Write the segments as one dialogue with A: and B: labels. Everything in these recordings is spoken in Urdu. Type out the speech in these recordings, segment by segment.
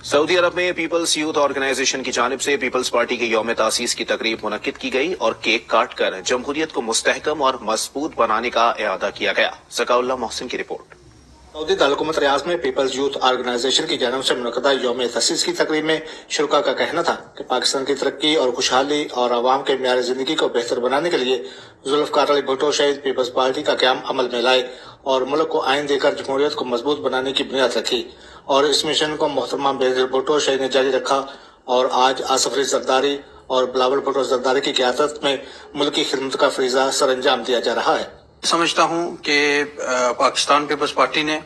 A: سعودی عرب میں پیپلز یوتھ آرگنائزیشن کی جانب سے پیپلز پارٹی کے یوم تاسیس کی تقریب منعقد کی گئی اور کیک کاٹ کر جمہوریت کو مستحکم اور مضبوط بنانے کا اعادہ کیا گیا۔ ذکاء اللہ محسن کی رپورٹ۔
B: سعودی دارالحکومت ریاض میں پیپلز یوتھ آرگنائزیشن کی جانب سے منعقدہ یوم تاسیس کی تقریب میں شرکاء کا کہنا تھا کہ پاکستان کی ترقی اور خوشحالی اور عوام کے معیار زندگی کو بہتر بنانے کے لیے ذوالفقار علی بھٹو شہید پیپلز پارٹی کا قیام عمل میں لائے اور ملک کو آئین دے کر جمہوریت کو مضبوط بنانے کی بنیاد رکھی، اور اس مشن کو محترمہ بینظیر بھٹو شہید نے جاری رکھا اور آج آصف علی زرداری اور بلاول بھٹو زرداری کی قیادت میں ملک کی خدمت کا فریضہ سر انجام دیا جا رہا ہے۔
C: سمجھتا ہوں کہ پاکستان پیپلز پارٹی نے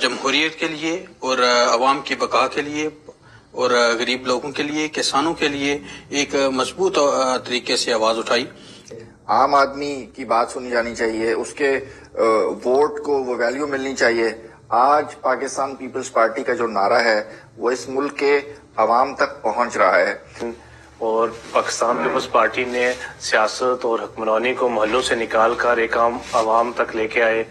C: جمہوریت کے لیے اور عوام کی بقا کے لیے اور غریب لوگوں کے لیے، کسانوں کے لیے ایک مضبوط طریقے سے آواز اٹھائی۔
D: عام آدمی کی بات سنی جانی چاہیے، اس کے ووٹ کو وہ ویلیو ملنی چاہیے۔ آج پاکستان پیپلز پارٹی کا جو نعرہ ہے وہ اس ملک کے عوام تک پہنچ رہا ہے،
E: اور پاکستان پیپلز پارٹی نے سیاست اور حکمرانی کو محلوں سے نکال کر ایک عام عوام تک لے کے آئے۔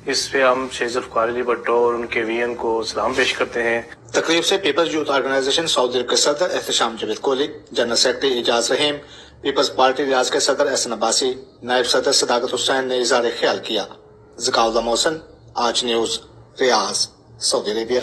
E: اس پہ ہم شہید ذوالفقار علی بھٹو اور ان کے وین کو سلام پیش کرتے ہیں۔
B: تقریب سے پیپلز یوتھ آرگنائزیشن سعودی عرب کے صدر احتشام جاوید کوہلی، جنرل سیکرٹری اعجاز رحیم، پیپلز پارٹی ریاض کے صدر احسن عباسی، نائب صدر صداقت حسین نے اظہار خیال کیا۔ ذکاء اللہ محسن، آج نیوز، ریاض، سعودی عربیہ۔